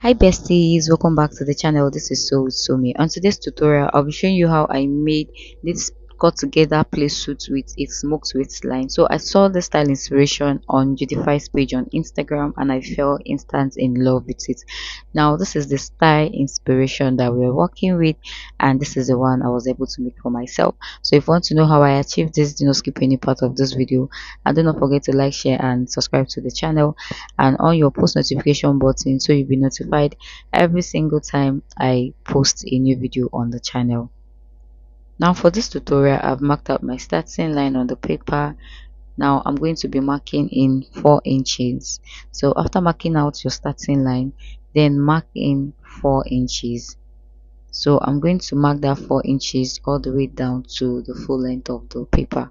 Hi besties, welcome back to the channel. This is Somi. On today's tutorial, I'll be showing you how I made this cut together play suit with a smoked waistline. So I saw the style inspiration on Judify's page on Instagram and I fell instant in love with it. Now this is the style inspiration that we're working with, and this is the one I was able to make for myself. So if you want to know how I achieved this, do not skip any part of this video, and do not forget to like, share and subscribe to the channel and on your post notification button so you'll be notified every single time I post a new video on the channel. Now for this tutorial, I've marked out my starting line on the paper. Now I'm going to be marking in 4 inches. So after marking out your starting line, then mark in 4 inches. So I'm going to mark that 4 inches all the way down to the full length of the paper.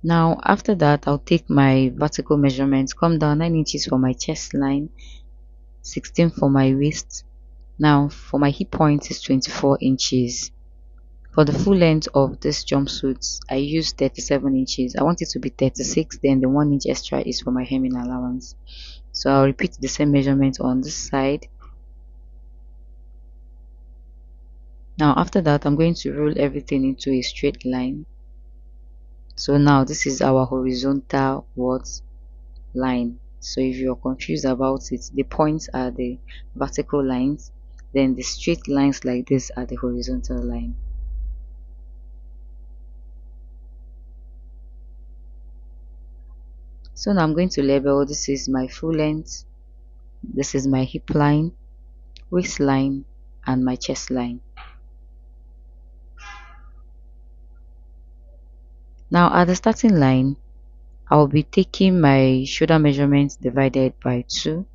Now after that, I'll take my vertical measurements, come down 9 inches for my chest line, 16 for my waist. Now for my hip point is 24 inches. For the full length of this jumpsuit, I used 37 inches. I want it to be 36, then the 1 inch extra is for my hemming allowance. So I'll repeat the same measurement on this side. Now after that, I'm going to roll everything into a straight line. So now this is our horizontal line. So if you're confused about it, the points are the vertical lines, then the straight lines like this are the horizontal line. So now I'm going to label, this is my full length, this is my hip line, waistline and my chest line. Now at the starting line, I'll be taking my shoulder measurements divided by 2.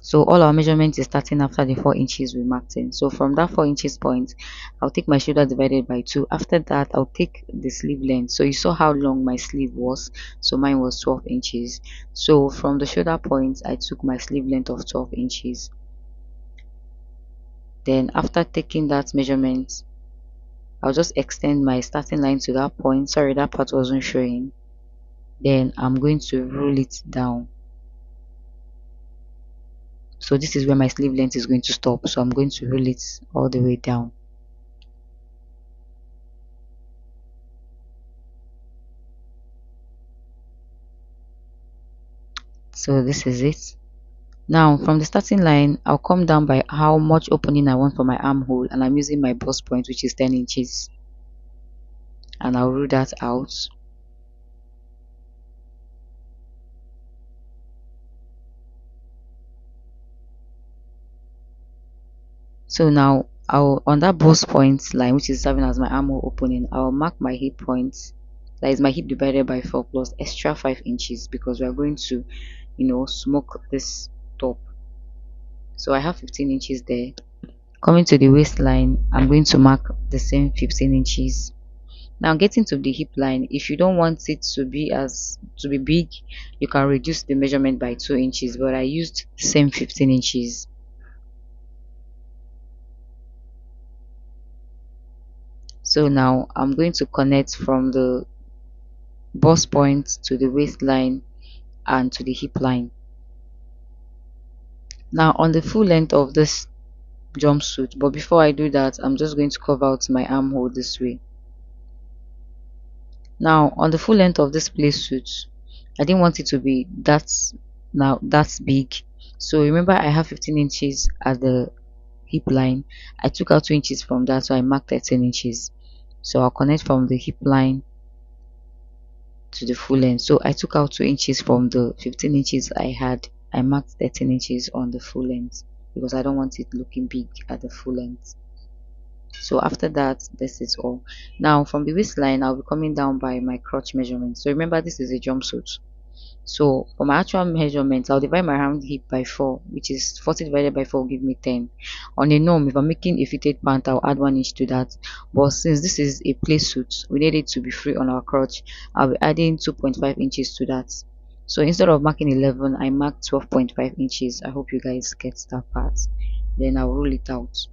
So all our measurements is starting after the 4 inches we marked in. So from that 4 inches point, I'll take my shoulder divided by 2. After that, I'll take the sleeve length. So you saw how long my sleeve was. So mine was 12 inches. So from the shoulder point, I took my sleeve length of 12 inches. Then after taking that measurement, I'll just extend my starting line to that point. Sorry, that part wasn't showing. Then I'm going to roll it down. So this is where my sleeve length is going to stop. So I'm going to roll it all the way down. So this is it. Now from the starting line, I'll come down by how much opening I want for my armhole, and I'm using my bust point, which is 10 inches, and I'll rule that out. So now I'll, on that bust point line, which is serving as my armhole opening, I'll mark my hip point, that is my hip divided by 4 plus extra 5 inches, because we are going to, smoke this top. So I have 15 inches there. Coming to the waistline, I'm going to mark the same 15 inches. Now getting to the hip line, if you don't want it to be big, you can reduce the measurement by 2 inches, but I used the same 15 inches. So now I'm going to connect from the bust point to the waistline and to the hip line. Now on the full length of this jumpsuit, but before I do that, I'm just going to cover out my armhole this way. Now on the full length of this playsuit, I didn't want it to be that's big. So remember, I have 15 inches at the hip line. I took out 2 inches from that, so I marked 13 inches. So I'll connect from the hip line to the full length. So I took out 2 inches from the 15 inches I had. I marked 13 inches on the full length because I don't want it looking big at the full length. So after that, this is all. Now from the waistline, I'll be coming down by my crotch measurement. So remember, this is a jumpsuit. So for my actual measurements, I'll divide my round hip by 4, which is 40 divided by 4 will give me 10. On a norm, if I'm making a fitted pant, I'll add 1 inch to that. But since this is a play suit, we need it to be free on our crotch. I'll be adding 2.5 inches to that. So instead of marking 11, I marked 12.5 inches. I hope you guys get that part. Then I'll roll it out.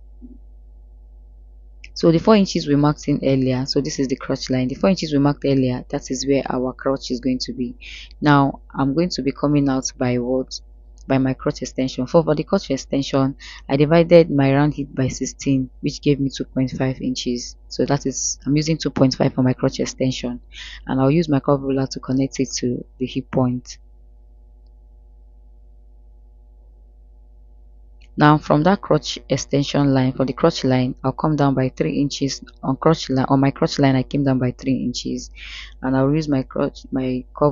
So the 4 inches we marked in earlier, so this is the crotch line. The 4 inches we marked earlier, that is where our crotch is going to be. Now I'm going to be coming out by what? By my crotch extension. For the crotch extension, I divided my round hip by 16, which gave me 2.5 inches. So that is, I'm using 2.5 for my crotch extension, and I'll use my curve ruler to connect it to the hip point. Now from that crotch extension line, for the crotch line, I'll come down by 3 inches on crotch line. On my crotch line, I came down by 3 inches, and I'll use my curve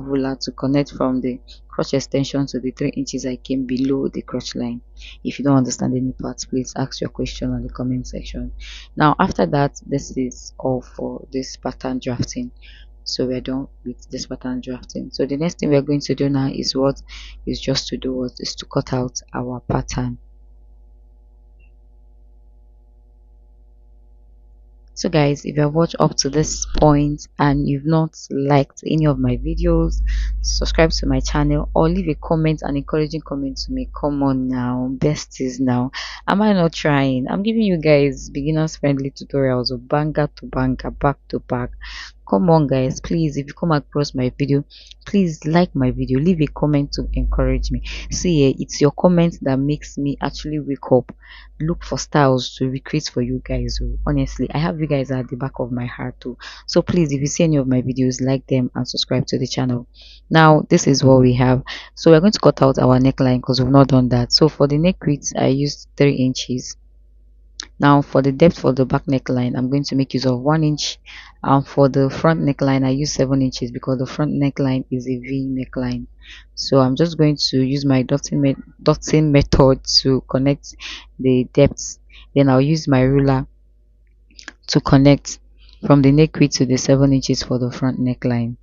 ruler to connect from the crotch extension to the 3 inches I came below the crotch line. If you don't understand any parts, please ask your question on the comment section. Now after that, this is all for this pattern drafting. So we're done with this pattern drafting. So the next thing we're going to do now is what? Is just to do what? Is to cut out our pattern. So guys, if you have watched up to this point and you've not liked any of my videos, subscribe to my channel or leave a comment, an encouraging comment to me. Come on now, besties now. Am I not trying? I'm giving you guys beginners friendly tutorials of banger to banger, back to back. Come on guys, please, if you come across my video, please like my video, leave a comment to encourage me. See, it's your comment that makes me actually wake up, look for styles to recreate for you guys. Honestly, I have you guys at the back of my heart too. So please, if you see any of my videos, like them and subscribe to the channel. Now this is what we have. So we're going to cut out our neckline because we've not done that. So for the neck width, I used 3 inches. Now for the depth for the back neckline, I'm going to make use of 1 inch, and for the front neckline I use 7 inches because the front neckline is a V neckline. So I'm just going to use my dotting method to connect the depths. Then I'll use my ruler to connect from the neck width to the 7 inches for the front neckline.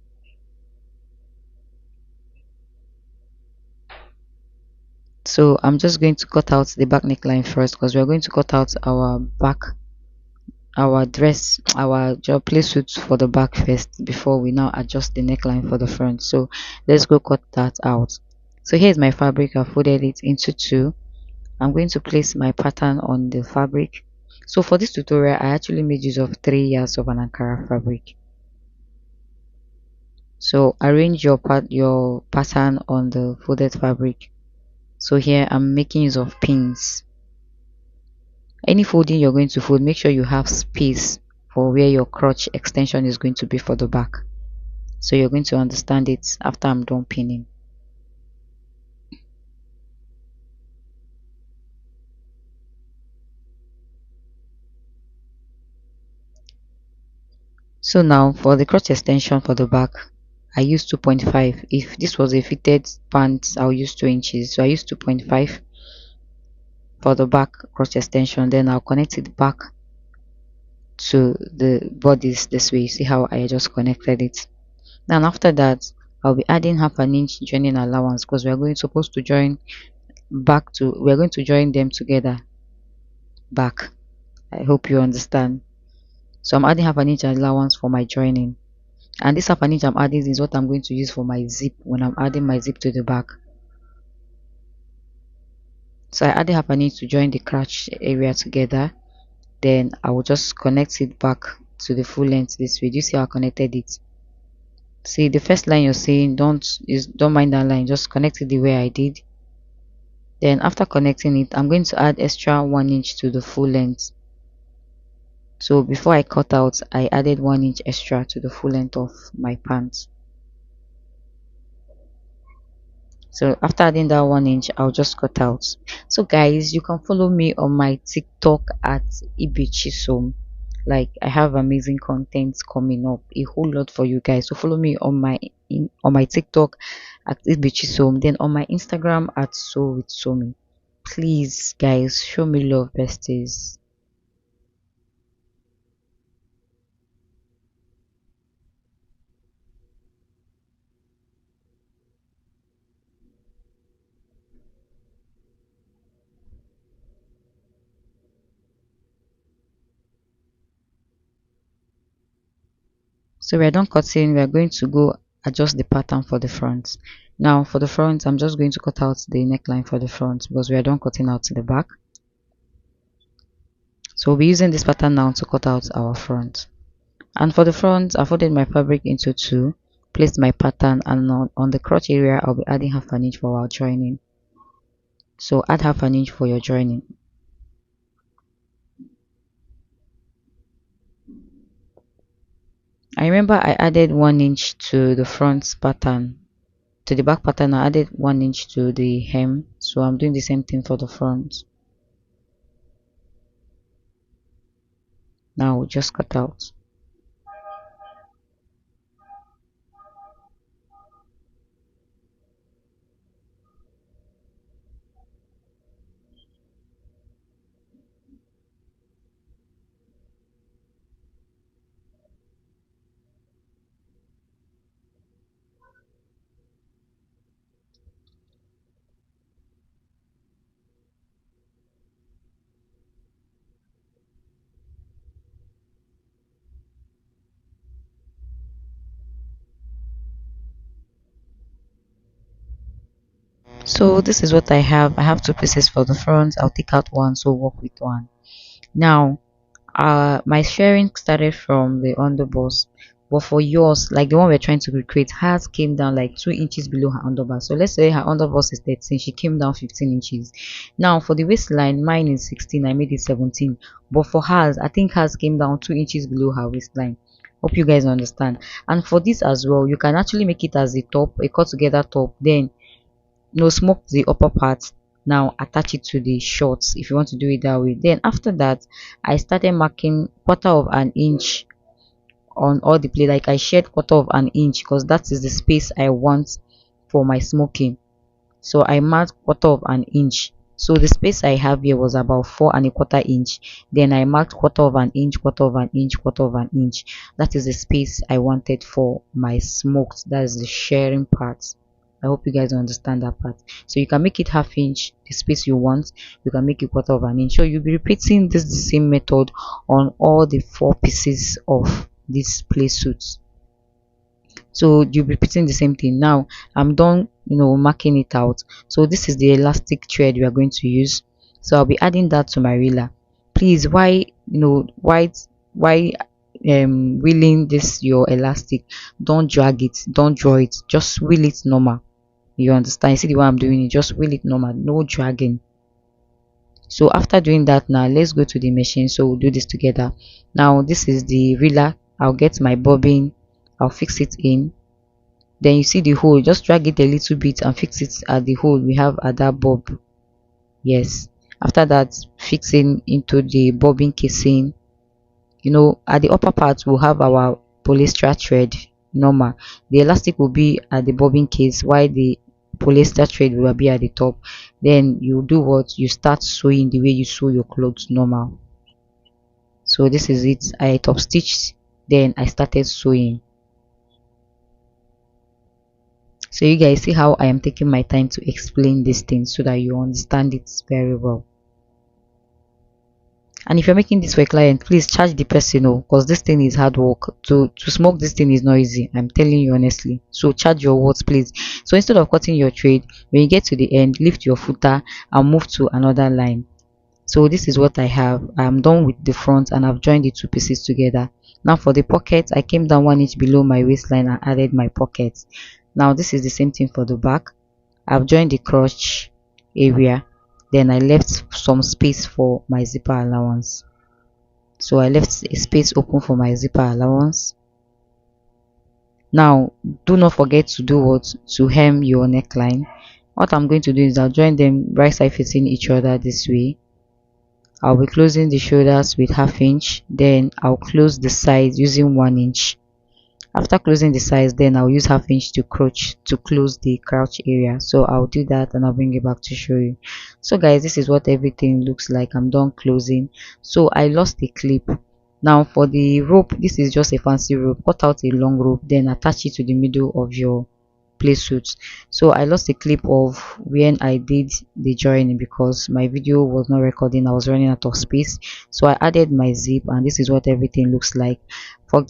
So I'm just going to cut out the back neckline first because we're going to cut out our back, our dress, our job play suit for the back first before we now adjust the neckline for the front. So let's go cut that out. So here's my fabric. I folded it into two. I'm going to place my pattern on the fabric. So for this tutorial, I actually made use of 3 yards of an Ankara fabric. So arrange your pattern on the folded fabric. So here I'm making use of pins. Any folding you're going to fold, make sure you have space for where your crotch extension is going to be for the back. So you're going to understand it after I'm done pinning. So now for the crotch extension for the back, I use 2.5. If this was a fitted pants, I'll use 2 inches. So I use 2.5 for the back crotch extension. Then I'll connect it back to the bodies this way. You see how I just connected it. Then after that, I'll be adding half an inch joining allowance because we're going to join them together back. I hope you understand. So I'm adding half an inch allowance for my joining, and this half an inch I'm adding is what I'm going to use for my zip when I'm adding my zip to the back. So I added half an inch to join the crotch area together. Then I will just connect it back to the full length this way. Do you see how I connected it? See, the first line you're seeing, don't mind that line, just connect it the way I did. Then after connecting it, I'm going to add extra 1 inch to the full length. So before I cut out, I added 1 inch extra to the full length of my pants. So after adding that 1 inch, I'll just cut out. So guys, you can follow me on my TikTok at Ibichisom. Like, I have amazing content coming up, a whole lot for you guys. So follow me on my TikTok at Ibichisom, then on my Instagram at So with Somi. Please guys, show me love, besties. So we're done cutting. We're going to go adjust the pattern for the front. Now for the front, I'm just going to cut out the neckline for the front because we are done cutting out the back. So we'll be using this pattern now to cut out our front. And for the front, I folded my fabric into two, placed my pattern, and on the crotch area I'll be adding half an inch for our joining. So add half an inch for your joining. I remember I added 1 inch to the front pattern. To the back pattern I added 1 inch to the hem, so I'm doing the same thing for the front. Now we'll just cut out. So this is what I have. I have two pieces for the front. I'll take out one, so work with one. Now my sharing started from the underbust, but for yours, like the one we're trying to recreate, hers came down like 2 inches below her underbust. So let's say her underbust is 13, she came down 15 inches. Now for the waistline, mine is 16, I made it 17, but for hers, I think hers came down 2 inches below her waistline. Hope you guys understand. And for this as well, you can actually make it as a top, a cut together top, then smoke the upper part. Now attach it to the shorts if you want to do it that way. Then after that, I started marking quarter of an inch on all the play. Like I shared quarter of an inch because that is the space I want for my smoking. So I marked quarter of an inch. So the space I have here was about 4¼ inch. Then I marked quarter of an inch, quarter of an inch, quarter of an inch. That is the space I wanted for my smoked. That is the sharing part. I hope you guys understand that part. So you can make it ½ inch, the space you want. You can make it quarter of an inch. So you'll be repeating this the same method on all the 4 pieces of this play suit. So you'll be repeating the same thing. Now I'm done, marking it out. So this is the elastic thread we are going to use. So I'll be adding that to my reeler. Please, why wheeling this your elastic? Don't drag it, don't draw it, just wheel it normal. You understand? You see the way I'm doing it, just wheel it normal, no dragging. So after doing that, now let's go to the machine. So we'll do this together. Now this is the reeler. I'll get my bobbin, I'll fix it in. Then you see the hole, just drag it a little bit and fix it at the hole we have at that bob. Yes, after that, fixing into the bobbin casing. At the upper part we'll have our polyester thread normal. The elastic will be at the bobbin case while the polyester thread will be at the top. Then you do what? You start sewing the way you sew your clothes normal. So this is it. I top stitched, then I started sewing. So you guys see how I am taking my time to explain this thing so that you understand it very well. And if you're making this for a client, please charge the person, because this thing is hard work. To smoke this thing is not easy, I'm telling you honestly. So charge your words, please. So instead of cutting your thread, when you get to the end, lift your footer and move to another line. So this is what I have. I'm done with the front and I've joined the two pieces together. Now for the pocket, I came down 1 inch below my waistline and added my pocket. Now this is the same thing for the back. I've joined the crotch area, then I left some space for my zipper allowance. So I left a space open for my zipper allowance. Now do not forget to do what? To hem your neckline. What I'm going to do is I'll join them right side facing each other this way. I'll be closing the shoulders with ½ inch, then I'll close the sides using 1 inch. After closing the sides, then I'll use ½ inch to close the crotch area. So I'll do that and I'll bring it back to show you. So guys, this is what everything looks like. I'm done closing. So I lost the clip. Now for the rope, this is just a fancy rope. Cut out a long rope, then attach it to the middle of your play suits. So I lost a clip of when I did the joining because my video was not recording. I was running out of space, so I added my zip, and this is what everything looks like.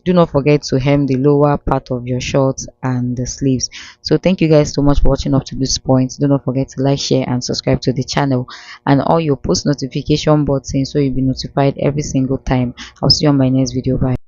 Do not forget to hem the lower part of your shorts and the sleeves. So thank you guys so much for watching up to this point. Do not forget to like, share and subscribe to the channel, and all your post notification button so you'll be notified every single time. I'll see you on my next video. Bye.